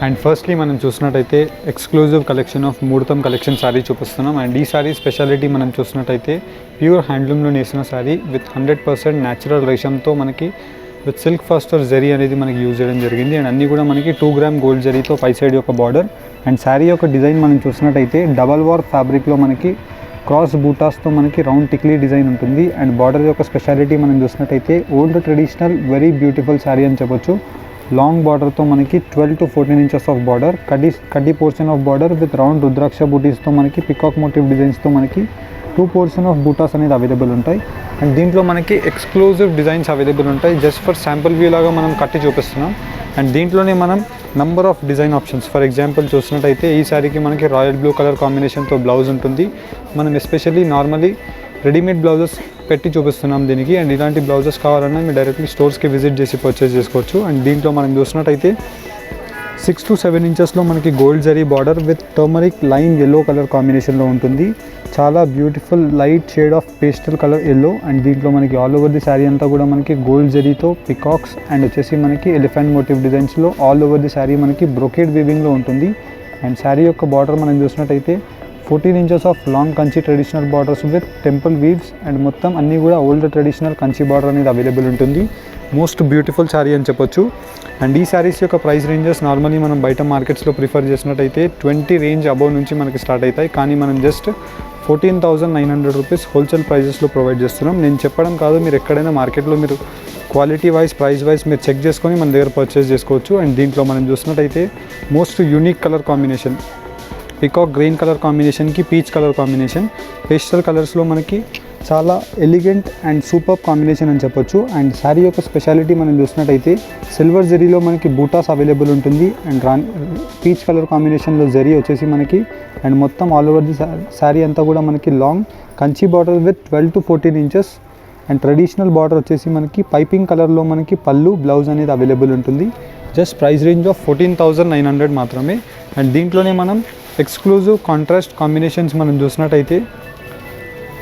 And firstly మనం చూసినట్టయితే exclusive collection of ముహూర్తం కలెక్షన్ శారీ చూపిస్తున్నాం. అండ్ ఈ శారీ స్పెషాలిటీ మనం చూసినట్టయితే ప్యూర్ హ్యాండ్లూమ్లో నేసిన శారీ విత్ 100% న్యాచురల్ రేషంతో మనకి విత్ సిల్క్ ఫాస్టర్ జరీ అనేది మనకి యూజ్ చేయడం జరిగింది. అండ్ అన్నీ కూడా మనకి 2 గ్రామ్ గోల్డ్ జరీతో పై సైడ్ యొక్క బార్డర్. అండ్ శారీ యొక్క డిజైన్ మనం చూసినట్టయితే డబల్ వార్ ఫ్యాబ్రిక్లో మనకి క్రాస్ బూటాస్తో మనకి రౌండ్ టిక్లీ డిజైన్ ఉంటుంది. అండ్ బార్డర్ యొక్క స్పెషాలిటీ మనం చూసినట్టయితే old traditional very beautiful sari అని చెప్పొచ్చు. లాంగ్ బార్డర్తో మనకి 12 to 14 ఇంచెస్ ఆఫ్ బార్డర్, కడ్డీ portion of border with round rudraksha బూటీస్తో మనకి పికాక్ మోటివ్ డిజైన్స్తో మనకి 2 పోర్షన్ ఆఫ్ బూటాస్ అనేది అవైలబుల్ ఉంటాయి. అండ్ దీంట్లో మనకి ఎక్స్క్లూజివ్ డిజైన్స్ అవైలబుల్ ఉంటాయి. జస్ట్ ఫర్ శాంపుల్ వ్యూ లాగా మనం కట్టి చూపిస్తున్నాం. అండ్ దీంట్లోనే మనం number of design options, for example చూసినట్టయితే ఈ శారీకి మనకి రాయల్ బ్లూ కలర్ కాంబినేషన్తో బ్లౌజ్ ఉంటుంది. మనం ఎస్పెషల్లీ నార్మలీ రెడీమేడ్ బ్లౌజెస్ పెట్టి చూపిస్తున్నాం దీనికి. అండ్ ఇలాంటి బ్లౌజెస్ కావాలన్నా మీరు డైరెక్ట్లీ స్టోర్స్కి విజిట్ చేసి పర్చేస్ చేసుకోవచ్చు. అండ్ దీంట్లో మనం చూసినట్టయితే 6 to 7 ఇంచెస్లో మనకి gold zari border with turmeric line yellow colour కాంబినేషన్లో ఉంటుంది. చాలా beautiful light shade of pastel colour yellow. And దీంట్లో మనకి ఆల్ ఓవర్ ది శారీ అంతా కూడా మనకి గోల్డ్ జరీతో పికాక్స్ అండ్ వచ్చేసి మనకి ఎలిఫెంట్ మోటివ్ డిజైన్స్లో ఆల్ ఓవర్ ది శారీ మనకి బ్రొకేడ్ వీవింగ్లో ఉంటుంది. అండ్ శారీ యొక్క బార్డర్ మనం చూసినట్టయితే 14 inches of long Kanchi traditional borders with temple weaves. And మొత్తం అన్నీ కూడా ఓల్డ్ ట్రెడిషనల్ కంచి బార్డర్ అనేది అవైలబుల్ ఉంటుంది. మోస్ట్ బ్యూటిఫుల్ శారీ అని చెప్పొచ్చు. అండ్ ఈ శారీస్ యొక్క ప్రైస్ రేంజెస్ నార్మల్లీ మనం బయట మార్కెట్స్లో ప్రిఫర్ చేసినట్టయితే 20 రేంజ్ అబౌవ్ నుంచి మనకి స్టార్ట్ అవుతాయి. కానీ మనం జస్ట్ 14,900 రూపీస్ హోల్సేల్ ప్రైజెస్లో ప్రొవైడ్ చేస్తున్నాం. నేను చెప్పడం కాదు, మీరు ఎక్కడైనా మార్కెట్లో మీరు క్వాలిటీ వైజ్ ప్రైస్ వైజ్ మీరు చెక్ చేసుకొని మన దగ్గర పర్చేస్ చేసుకోవచ్చు. అండ్ దీంట్లో మనం చూసినట్టయితే most unique colour combination peacock green colour కాంబినేషన్కి పీచ్ కలర్ కాంబినేషన్, పేస్టల్ కలర్స్లో మనకి చాలా ఎలిగెంట్ అండ్ సూపర్ కాంబినేషన్ అని చెప్పొచ్చు. అండ్ శారీ యొక్క స్పెషాలిటీ మనం చూసినట్టయితే సిల్వర్ జరీలో మనకి బూటాస్ అవైలబుల్ ఉంటుంది. అండ్ పీచ్ కలర్ కాంబినేషన్లో జరీ వచ్చేసి మనకి అండ్ మొత్తం ఆల్ ఓవర్ ది శారీ అంతా కూడా మనకి long Kanchi border with 12 to 14 inches. And traditional border వచ్చేసి మనకి పైపింగ్ కలర్లో మనకి పళ్ళు బ్లౌజ్ అనేది అవైలబుల్ ఉంటుంది. జస్ట్ ప్రైస్ రేంజ్ ఆఫ్ 14,900 మాత్రమే. అండ్ దీంట్లోనే మనం ఎక్స్క్లూజివ్ కాంట్రాస్ట్ కాంబినేషన్స్ మనం చూసినట్టయితే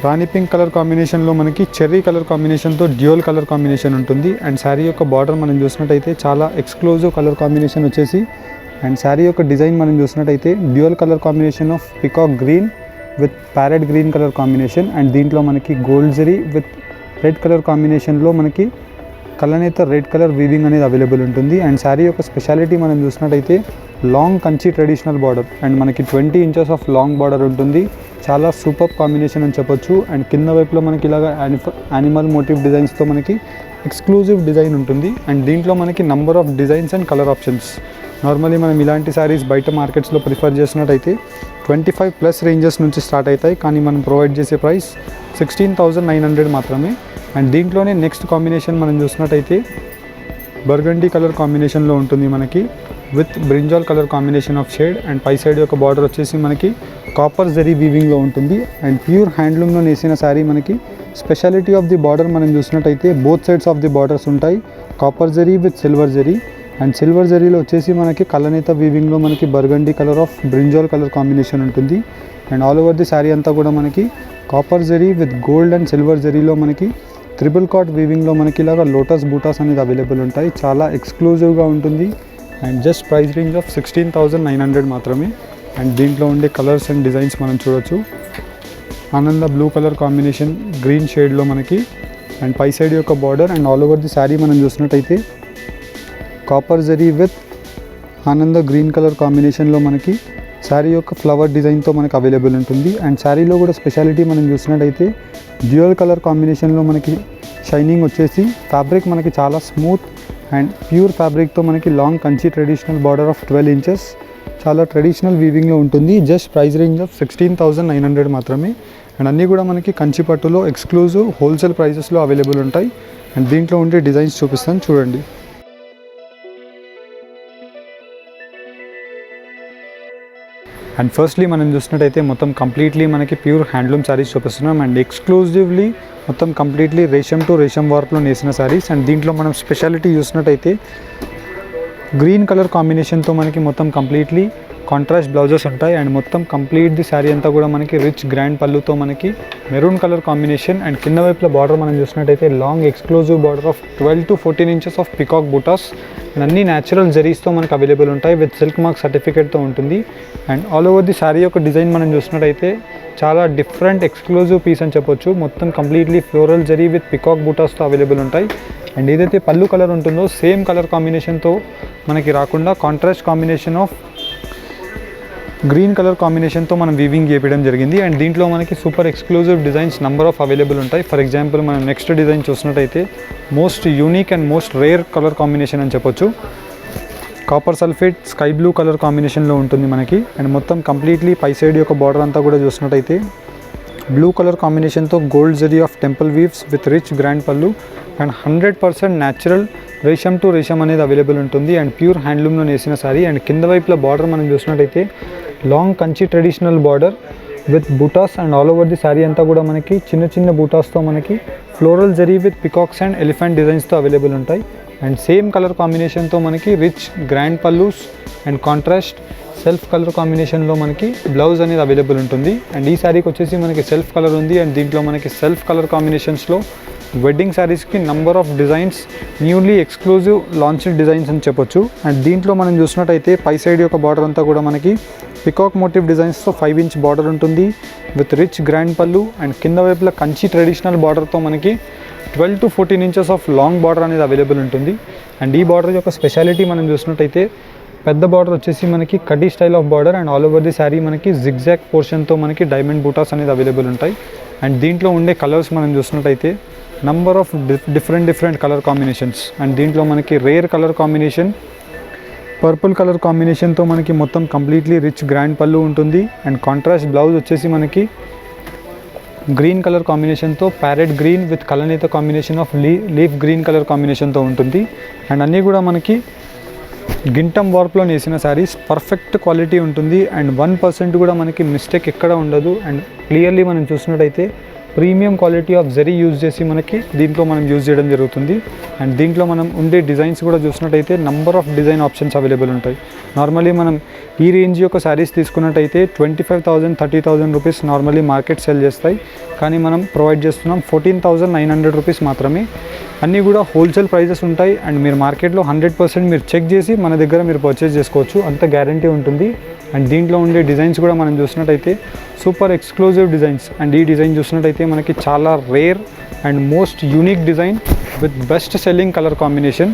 రాణి పింక్ కలర్ కాంబినేషన్లో మనకి చెర్రీ కలర్ కాంబినేషన్తో డ్యూయల్ కలర్ కాంబినేషన్ ఉంటుంది. అండ్ శారీ యొక్క బార్డర్ మనం చూసినట్టయితే చాలా ఎక్స్క్లూజివ్ కలర్ కాంబినేషన్ వచ్చేసి. అండ్ శారీ యొక్క డిజైన్ మనం చూసినట్టయితే dual colour combination of peacock green with parrot green colour combination. And దీంట్లో మనకి gold zari with red colour కాంబినేషన్లో మనకి కలనేత రెడ్ కలర్ వీవింగ్ అనేది అవైలబుల్ ఉంటుంది. అండ్ శారీ యొక్క స్పెషాలిటీ మనం చూసినట్టయితే long Kanchi traditional border and మనకి 20 ఇంచెస్ ఆఫ్ లాంగ్ బార్డర్ ఉంటుంది. చాలా సూపర్ కాంబినేషన్ అని చెప్పొచ్చు. అండ్ కింద వైపులో మనకి ఇలాగ యానిమల్ మోటివ్ డిజైన్స్తో మనకి ఎక్స్క్లూజివ్ డిజైన్ ఉంటుంది. అండ్ దీంట్లో మనకి number of designs and colour options. Normally మనం ఇలాంటి శారీస్ బయట మార్కెట్స్లో ప్రిఫర్ చేసినట్టయితే 25+ రేంజెస్ నుంచి స్టార్ట్ అవుతాయి. కానీ మనం ప్రొవైడ్ చేసే ప్రైస్ 16,900 మాత్రమే. అండ్ దీంట్లోనే నెక్స్ట్ కాంబినేషన్ మనం చూసినట్టయితే బర్గండీ కలర్ కాంబినేషన్లో ఉంటుంది మనకి with brinjal colour combination of shade. And పై సైడ్ యొక్క బార్డర్ వచ్చేసి మనకి కాపర్ జరీ వీవింగ్లో ఉంటుంది. అండ్ ప్యూర్ హ్యాండ్లూమ్లో నేసిన శారీ మనకి స్పెషాలిటీ ఆఫ్ ది బార్డర్ మనం చూసినట్టయితే both sides of the borders ఉంటాయి. Copper zari with silver zari. And silver జరీలో వచ్చేసి మనకి కలనేత వీవింగ్లో మనకి burgundy colour of brinjal colour combination ఉంటుంది. And all over the sari అంతా కూడా మనకి copper zari with gold and silver జరీలో మనకి ట్రిపుల్ కాట్ వీవింగ్లో మనకి ఇలాగా లోటస్ బూటాస్ అనేది అవైలబుల్ ఉంటాయి. చాలా ఎక్స్క్లూజివ్గా ఉంటుంది. And just price range of 16,900 మాత్రమే. అండ్ దీంట్లో ఉండే కలర్స్ అండ్ డిజైన్స్ మనం చూడొచ్చు. ఆనంద బ్లూ కలర్ కాంబినేషన్ గ్రీన్ షేడ్లో మనకి అండ్ పై సైడ్ యొక్క border. And all over the sari మనం చూసినట్టయితే కాపర్ జరీ విత్ ఆనంద గ్రీన్ కలర్ కాంబినేషన్లో మనకి శారీ యొక్క ఫ్లవర్ డిజైన్తో మనకి అవైలబుల్ ఉంటుంది. అండ్ శారీలో కూడా స్పెషాలిటీ మనం చూసినట్టయితే డ్యూయల్ కలర్ కాంబినేషన్లో మనకి షైనింగ్ వచ్చేసి ఫ్యాబ్రిక్ మనకి చాలా స్మూత్ అండ్ ప్యూర్ ఫ్యాబ్రిక్తో మనకి long Kanchi traditional border of 12 inches చాలా ట్రెడిషనల్ వీవింగ్లో ఉంటుంది. జస్ట్ ప్రైస్ రేంజ్ ఆఫ్ 16,900 మాత్రమే. అండ్ అన్నీ కూడా మనకి కంచి పట్టులో ఎక్స్క్లూజివ్ హోల్సేల్ ప్రైజెస్లో అవైలబుల్ ఉంటాయి. అండ్ దీంట్లో ఉండే డిజైన్స్ చూపిస్తాను చూడండి. అండ్ ఫస్ట్లీ మనం చూసినట్టయితే మొత్తం కంప్లీట్లీ మనకి ప్యూర్ హ్యాండ్లూమ్ శారీస్ చూపిస్తున్నాం. అండ్ ఎక్స్క్లూజివ్లీ మొత్తం కంప్లీట్లీ రేషం టు రేషం వర్క్లో నేసిన శారీస్. అండ్ దీంట్లో మనం స్పెషాలిటీ చూసినట్టయితే గ్రీన్ కలర్ కాంబినేషన్తో మనకి మొత్తం కంప్లీట్లీ కాంట్రాస్ట్ బ్లౌజెస్ ఉంటాయి అండ్ మొత్తం కంప్లీట్ ది శారీ అంతా కూడా మనకి రిచ్ గ్రాండ్ పళ్ళుతో మనకి మెరూన్ కలర్ కాంబినేషన్ అండ్ కింద వైపుల బార్డర్ మనం చూసినట్టయితే long exclusive border of 12 to 14 inches of peacock butas and అన్ని న్యాచురల్ జరీస్తో మనకు అవైలబుల్ ఉంటాయి విత్ సిల్క్ మార్క్ సర్టిఫికేట్తో ఉంటుంది. And all over the sari యొక్క డిజైన్ మనం చూసినట్టయితే చాలా డిఫరెంట్ ఎక్స్క్లూజివ్ పీస్ అని చెప్పొచ్చు. మొత్తం completely floral zari with peacock బూటాస్తో అవైలబుల్ ఉంటాయి. అండ్ ఏదైతే పళ్ళు కలర్ ఉంటుందో సేమ్ కలర్ కాంబినేషన్తో మనకి రాకుండా contrast combination of green colour కాంబినేషన్తో మనం వీవింగ్ చేయించడం జరిగింది. అండ్ దీంట్లో మనకి super exclusive designs number of available ఉంటాయి. ఫర్ ఎగ్జాంపుల్ మనం నెక్స్ట్ డిజైన్ చూసినట్టయితే most unique and most rare colour combination అని చెప్పొచ్చు. Copper sulphate sky blue colour కాంబినేషన్లో ఉంటుంది మనకి. అండ్ మొత్తం కంప్లీట్లీ పై సైడ్ యొక్క బార్డర్ అంతా కూడా చూసినట్టయితే బ్లూ కలర్ కాంబినేషన్తో gold zari of temple weaves with rich grand pallu and 100% natural resham to resham అనేది అవైలబుల్ ఉంటుంది. అండ్ ప్యూర్ హ్యాండ్లూమ్లో నేసిన సారీ. అండ్ కింద వైపుల బార్డర్ మనం చూసినట్టయితే long Kanchi traditional border with butas and all over the sari అంతా కూడా మనకి చిన్న చిన్న బూటాస్తో మనకి floral zari with peacocks and elephant డిజైన్స్తో అవైలబుల్ ఉంటాయి. అండ్ సేమ్ కలర్ కాంబినేషన్తో మనకి rich grand pallus and contrast self colour కాంబినేషన్లో మనకి బ్లౌజ్ అనేది అవైలబుల్ ఉంటుంది. అండ్ ఈ శారీకి వచ్చేసి మనకి సెల్ఫ్ కలర్ ఉంది. అండ్ దీంట్లో మనకి సెల్ఫ్ కలర్ కాంబినేషన్స్లో వెడ్డింగ్ శారీస్కి number of designs newly exclusive launched designs అని చెప్పొచ్చు. అండ్ దీంట్లో మనం చూసినట్టయితే పై సైడ్ యొక్క బార్డర్ అంతా కూడా మనకి పికాక్ మోటివ్ డిజైన్స్తో 5 ఇంచ్ బార్డర్ ఉంటుంది with rich grand pallu. And కింద వైపుల కంచి ట్రెడిషనల్ బార్డర్తో మనకి 12 to 14 inches of long border అనేది అవైలబుల్ ఉంటుంది. అండ్ ఈ బార్డర్ యొక్క స్పెషాలిటీ మనం చూసినట్టయితే పెద్ద బార్డర్ వచ్చేసి మనకి కడ్డీ style of border and all over the sari మనకి జిగ్జాగ్ పోర్షన్తో మనకి డైమండ్ బూటాస్ అనేది అవైలబుల్ ఉంటాయి. అండ్ దీంట్లో ఉండే కలర్స్ మనం చూసినట్టయితే number of different colour combinations. And దీంట్లో మనకి rare colour combination purple colour కాంబినేషన్తో మనకి మొత్తం కంప్లీట్లీ రిచ్ గ్రాండ్ పళ్ళు ఉంటుంది. అండ్ కాంట్రాస్ట్ బ్లౌజ్ వచ్చేసి మనకి గ్రీన్ కలర్ కాంబినేషన్తో ప్యారెట్ గ్రీన్ విత్ కలనేత combination of leaf green colour కాంబినేషన్తో ఉంటుంది. అండ్ అన్నీ కూడా మనకి గింటమ్ వార్ప్లో నేసిన శారీస్ పర్ఫెక్ట్ క్వాలిటీ ఉంటుంది. అండ్ 1% కూడా మనకి మిస్టేక్ ఎక్కడ ఉండదు. అండ్ క్లియర్లీ మనం చూసినట్టయితే premium quality of zari use చేసి మనకి దీంట్లో మనం యూజ్ చేయడం జరుగుతుంది. అండ్ దీంట్లో మనం ఉండే డిజైన్స్ కూడా చూసినట్టయితే number of design options available ఉంటాయి. నార్మలీ మనం ఈ రేంజ్ యొక్క శారీస్ తీసుకున్నట్టయితే 25,000 30,000 రూపీస్ నార్మలీ మార్కెట్ సెల్ చేస్తాయి. కానీ మనం ప్రొవైడ్ చేస్తున్నాం 14,900 రూపీస్ మాత్రమే. అన్నీ కూడా హోల్సేల్ ప్రైజెస్ ఉంటాయి. అండ్ మీరు మార్కెట్లో 100% మీరు చెక్ చేసి మన దగ్గర మీరు పర్చేస్ చేసుకోవచ్చు, అంత గ్యారంటీ ఉంటుంది. అండ్ దీంట్లో ఉండే డిజైన్స్ కూడా మనం చూసినట్టయితే సూపర్ ఎక్స్క్లూజివ్ డిజైన్స్. అండ్ ఈ డిజైన్ చూసినట్టయితే మనకి చాలా rare and most unique design with best selling colour combination.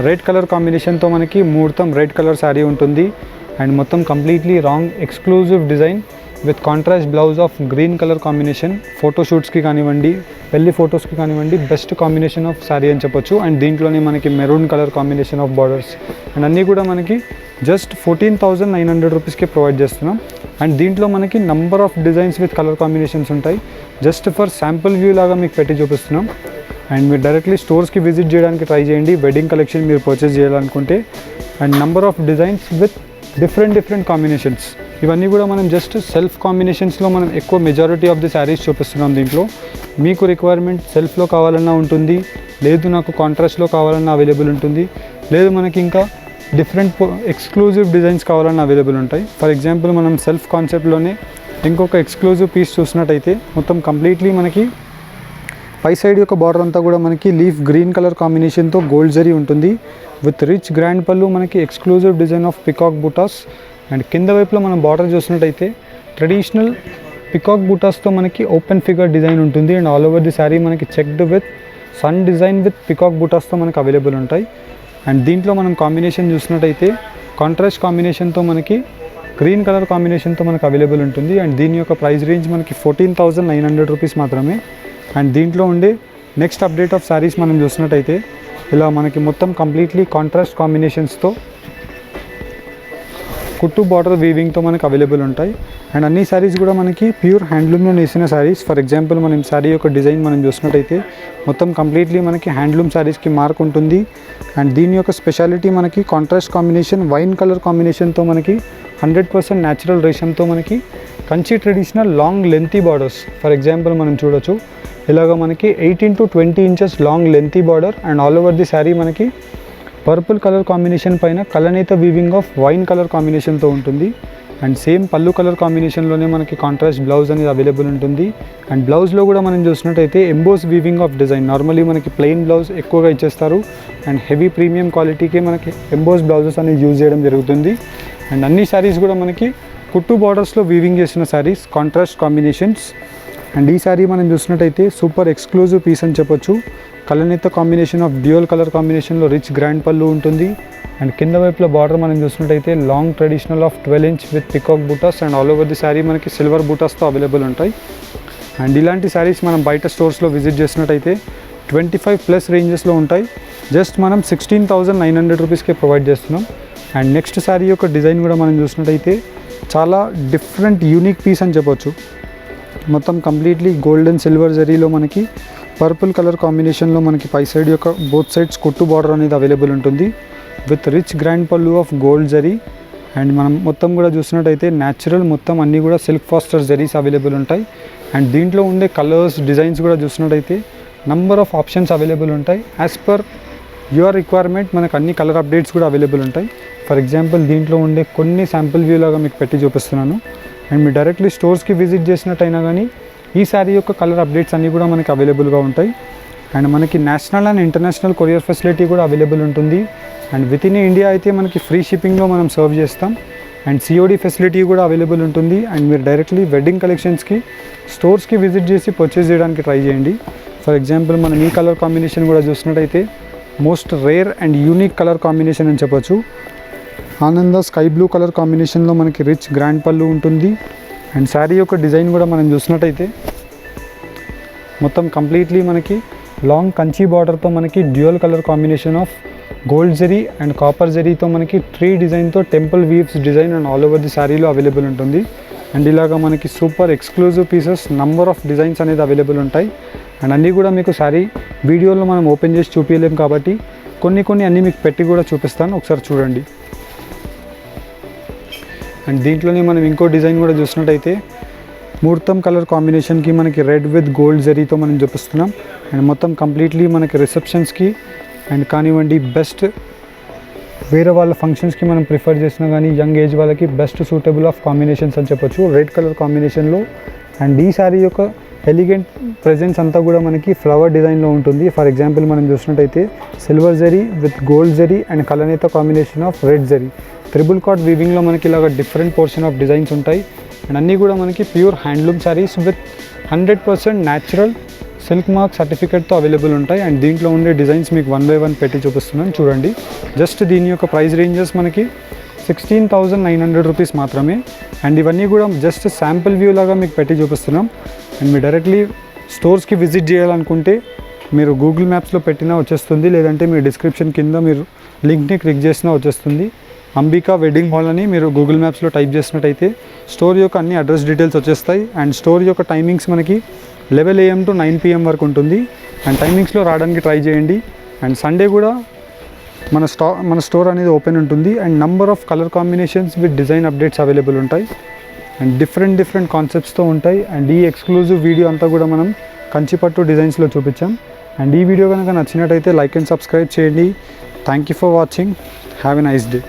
Red colour కాంబినేషన్తో మనకి ముహూర్తం రెడ్ కలర్ శారీ ఉంటుంది. అండ్ మొత్తం completely wrong exclusive design with contrast blouse of green colour combination. ఫోటోషూట్స్కి కానివ్వండి, పెళ్లి ఫొటోస్కి కానివ్వండి బెస్ట్ కాంబినేషన్ ఆఫ్ శారీ అని చెప్పొచ్చు. అండ్ దీంట్లోనే మనకి maroon colour combination of borders and అన్నీ కూడా మనకి జస్ట్ 14,900 రూపీస్కి ప్రొవైడ్ చేస్తున్నాం. అండ్ దీంట్లో మనకి number of designs with colour combinations ఉంటాయి. జస్ట్ ఫర్ శాంపుల్ వ్యూ లాగా మీకు పెట్టి చూపిస్తున్నాం. అండ్ మీరు డైరెక్ట్లీ స్టోర్స్కి విజిట్ చేయడానికి ట్రై చేయండి వెడ్డింగ్ కలెక్షన్ మీరు పర్చేస్ చేయాలనుకుంటే. And number of designs with different combinations. ఇవన్నీ కూడా మనం జస్ట్ సెల్ఫ్ కాంబినేషన్స్లో మనం ఎక్కువ మెజారిటీ ఆఫ్ ది శారీస్ చూపిస్తున్నాం. దీంట్లో మీకు రిక్వైర్మెంట్ సెల్ఫ్లో కావాలన్నా ఉంటుంది, లేదు నాకు కాంట్రాస్ట్లో కావాలన్నా అవైలబుల్ ఉంటుంది, లేదు మనకి ఇంకా డిఫరెంట్ ఎక్స్క్లూజివ్ డిజైన్స్ కావాలన్నా అవైలబుల్ ఉంటాయి. ఫర్ ఎగ్జాంపుల్ మనం సెల్ఫ్ కాన్సెప్ట్లోనే ఇంకొక ఎక్స్క్లూజివ్ పీస్ చూసినట్టయితే మొత్తం కంప్లీట్లీ మనకి పై సైడ్ యొక్క బార్డర్ అంతా కూడా మనకి లీఫ్ గ్రీన్ కలర్ కాంబినేషన్తో గోల్డ్ జరీ ఉంటుంది విత్ రిచ్ గ్రాండ్ పళ్ళు మనకి exclusive design of peacock butas. And కింద వైపులో మనం బార్డర్ చూసినట్టయితే ట్రెడిషనల్ పికాక్ బూటాస్తో మనకి ఓపెన్ ఫిగర్ డిజైన్ ఉంటుంది. And all over the sari మనకి checked with sun design with peacock బూటాస్తో మనకి అవైలబుల్ ఉంటాయి. అండ్ దీంట్లో మనం కాంబినేషన్ చూసినట్టయితే కాంట్రాస్ట్ కాంబినేషన్తో మనకి గ్రీన్ కలర్ కాంబినేషన్తో మనకు అవైలబుల్ ఉంటుంది. అండ్ దీని యొక్క ప్రైస్ రేంజ్ మనకి 14,900 రూపీస్ మాత్రమే. అండ్ దీంట్లో ఉండే నెక్స్ట్ అప్డేట్ ఆఫ్ శారీస్ మనం చూసినట్టయితే ఇలా మనకి మొత్తం కంప్లీట్లీ కాంట్రాస్ట్ కాంబినేషన్స్తో కుట్టు బార్డర్ వీవింగ్తో మనకు అవైలబుల్ ఉంటాయి. అండ్ అన్ని శారీస్ కూడా మనకి ప్యూర్ హ్యాండ్లూమ్లో నేసిన శారీస్. ఫర్ ఎగ్జాంపుల్ మనం శారీ యొక్క డిజైన్ మనం చూసినట్టయితే మొత్తం కంప్లీట్లీ మనకి హ్యాండ్లూమ్ శారీస్కి మార్క్ ఉంటుంది. అండ్ దీని యొక్క స్పెషాలిటీ మనకి కాంట్రాస్ట్ కాంబినేషన్ వైన్ కలర్ కాంబినేషన్తో మనకి 100% న్యాచురల్ రేషంతో మనకి Kanchi traditional long lengthy borders. For example మనం చూడొచ్చు ఇలాగ మనకి 18 to 20 inches long lengthy border. And all over the sari మనకి పర్పుల్ కలర్ కాంబినేషన్ పైన కలనేత వీవింగ్ ఆఫ్ వైన్ కలర్ కాంబినేషన్తో ఉంటుంది. అండ్ సేమ్ పళ్ళు కలర్ కాంబినేషన్లోనే మనకి కాంట్రాస్ట్ బ్లౌజ్ అనేది అవైలబుల్ ఉంటుంది. అండ్ బ్లౌజ్లో కూడా మనం చూసినట్టయితే emboss weaving of design. Normally మనకి ప్లెయిన్ బ్లౌజ్ ఎక్కువగా ఇచ్చేస్తారు అండ్ హెవీ ప్రీమియం క్వాలిటీకి మనకి ఎంబోస్ బ్లౌజెస్ అనేది యూజ్ చేయడం జరుగుతుంది. అండ్ అన్ని శారీస్ కూడా మనకి కుట్టు బార్డర్స్లో వీవింగ్ చేసిన శారీస్, కాంట్రాస్ట్ కాంబినేషన్స్. అండ్ ఈ శారీ మనం చూసినట్టయితే సూపర్ ఎక్స్క్లూజివ్ పీస్ అని చెప్పొచ్చు. కలనేత కాంబినేషన్ ఆఫ్ డ్యూయల్ కలర్ కాంబినేషన్లో రిచ్ గ్రాండ్ పళ్ళు ఉంటుంది. అండ్ కింద వైపులో బార్డర్ మనం చూసినట్టయితే long traditional of 12 inch with peacock butas and all over the sari మనకి సిల్వర్ బూటాస్తో అవైలబుల్ ఉంటాయి. అండ్ ఇలాంటి శారీస్ మనం బయట స్టోర్స్లో విజిట్ చేసినట్టయితే 25+ రేంజెస్లో ఉంటాయి. జస్ట్ మనం 16,900 రూపీస్కే ప్రొవైడ్ చేస్తున్నాం. అండ్ నెక్స్ట్ శారీ యొక్క డిజైన్ కూడా మనం చూసినట్టయితే చాలా డిఫరెంట్ యూనిక్ పీస్ అని చెప్పొచ్చు. మొత్తం కంప్లీట్లీ గోల్డ్ అండ్ సిల్వర్ జరీలో మనకి పర్పుల్ కలర్ కాంబినేషన్లో మనకి పై సైడ్ యొక్క బోత్ సైడ్స్ కుట్టు బార్డర్ అనేది అవైలబుల్ ఉంటుంది విత్ రిచ్ గ్రాండ్ పళ్ళు ఆఫ్ గోల్డ్ జరీ. అండ్ మనం మొత్తం కూడా చూసినట్టయితే న్యాచురల్ మొత్తం అన్నీ కూడా సిల్క్ ఫాస్టర్ జరీస్ అవైలబుల్ ఉంటాయి. అండ్ దీంట్లో ఉండే కలర్స్, డిజైన్స్ కూడా చూసినట్టయితే నంబర్ ఆఫ్ ఆప్షన్స్ అవైలబుల్ ఉంటాయి. యాజ్ పర్ యువర్ రిక్వైర్మెంట్ మనకు అన్ని కలర్ అప్డేట్స్ కూడా అవైలబుల్ ఉంటాయి. ఫర్ ఎగ్జాంపుల్ దీంట్లో ఉండే కొన్ని శాంపుల్ వ్యూ లాగా మీకు పెట్టి చూపిస్తున్నాను. అండ్ మీరు డైరెక్ట్లీ స్టోర్స్కి విజిట్ చేసినట్టయినా కానీ ఈ శారీ యొక్క కలర్ అప్డేట్స్ అన్నీ కూడా మనకి అవైలబుల్గా ఉంటాయి. అండ్ మనకి national and international courier facility కూడా అవైలబుల్ ఉంటుంది. అండ్ విత్ ఇన్ ఇండియా అయితే మనకి ఫ్రీ షిప్పింగ్లో మనం సర్వ్ చేస్తాం. అండ్ COD ఫెసిలిటీ కూడా అవైలబుల్ ఉంటుంది. అండ్ మీరు డైరెక్ట్లీ వెడ్డింగ్ కలెక్షన్స్కి స్టోర్స్కి విజిట్ చేసి పర్చేస్ చేయడానికి ట్రై చేయండి. ఫర్ ఎగ్జాంపుల్ మనం ఈ కలర్ కాంబినేషన్ కూడా చూసినట్టయితే most rare and unique colour combination అని చెప్పొచ్చు. ఆనంద స్కై బ్లూ కలర్ కాంబినేషన్లో మనకి రిచ్ గ్రాండ్ పళ్ళు ఉంటుంది. అండ్ శారీ యొక్క డిజైన్ కూడా మనం చూసినట్టయితే మొత్తం కంప్లీట్లీ మనకి లాంగ్ కంచి బార్డర్తో మనకి dual colour combination of gold zari and copper జరీతో మనకి ట్రీ డిజైన్తో temple weaves design and all over the శారీలో అవైలబుల్ ఉంటుంది. అండ్ ఇలాగా మనకి super exclusive pieces, number of designs అనేది అవైలబుల్ ఉంటాయి. అండ్ అన్నీ కూడా మీకు శారీ వీడియోలో మనం ఓపెన్ చేసి చూపించలేం కాబట్టి కొన్ని అన్నీ మీకు పెట్టి కూడా చూపిస్తాను, ఒకసారి చూడండి. అండ్ దీంట్లోనే మనం ఇంకో డిజైన్ కూడా చూసినట్టయితే ముహూర్తం కలర్ కాంబినేషన్కి మనకి రెడ్ విత్ గోల్డ్ జరీతో మనం చూపిస్తున్నాం. అండ్ మొత్తం కంప్లీట్లీ మనకి రిసెప్షన్స్కి అండ్ కానివ్వండి బెస్ట్ వేరే వాళ్ళ ఫంక్షన్స్కి మనం ప్రిఫర్ చేసినా కానీ యంగ్ ఏజ్ వాళ్ళకి బెస్ట్ సూటబుల్ ఆఫ్ కాంబినేషన్స్ అని చెప్పొచ్చు రెడ్ కలర్ కాంబినేషన్లో. అండ్ ఈ శారీ యొక్క ఎలిగెంట్ ప్రెజెన్స్ అంతా కూడా మనకి ఫ్లవర్ డిజైన్లో ఉంటుంది. ఫర్ ఎగ్జాంపుల్ మనం చూసినట్టయితే silver zari with gold zari and కలనేత combination of red zari. Triple కాట్ వీవింగ్లో మనకి ఇలాగ డిఫరెంట్ పోర్షన్ ఆఫ్ డిజైన్స్ ఉంటాయి. అండ్ అన్నీ కూడా మనకి pure handloom saris with 100% natural silk mark సర్టిఫికేట్తో అవైలబుల్ ఉంటాయి. అండ్ దీంట్లో ఉండే డిజైన్స్ మీకు 1 by 1 పెట్టి చూపిస్తున్నాను, చూడండి. జస్ట్ దీని యొక్క ప్రైస్ రేంజెస్ మనకి 16,900 రూపీస్ మాత్రమే. అండ్ ఇవన్నీ కూడా జస్ట్ శాంపుల్ వ్యూ లాగా మీకు పెట్టి చూపిస్తున్నాం. అండ్ మీరు డైరెక్ట్లీ స్టోర్స్కి విజిట్ చేయాలనుకుంటే మీరు గూగుల్ మ్యాప్స్లో పెట్టినా వచ్చేస్తుంది, లేదంటే మీ డిస్క్రిప్షన్ కింద మీరు లింక్ని క్లిక్ చేసినా వచ్చేస్తుంది. అంబికా వెడ్డింగ్ హాల్ అని మీరు గూగుల్ మ్యాప్స్లో టైప్ చేసినట్టయితే స్టోర్ యొక్క అన్ని అడ్రస్ డీటెయిల్స్ వచ్చేస్తాయి. అండ్ స్టోర్ యొక్క టైమింగ్స్ మనకి 11 AM to 9 PM వరకు ఉంటుంది. అండ్ టైమింగ్స్లో రావడానికి ట్రై చేయండి. అండ్ సండే కూడా మన స్టోర్ అనేది ఓపెన్ ఉంటుంది. And number of colour combinations with design updates available ఉంటాయి. అండ్ డిఫరెంట్ కాన్సెప్ట్స్తో ఉంటాయి. అండ్ ఈ ఎక్స్క్లూజివ్ వీడియో అంతా కూడా మనం కంచిపట్టు డిజైన్స్లో చూపించాం. అండ్ ఈ వీడియో కనుక నచ్చినట్టయితే లైక్ అండ్ సబ్స్క్రైబ్ చేయండి. Thank you for watching. Have a nice day.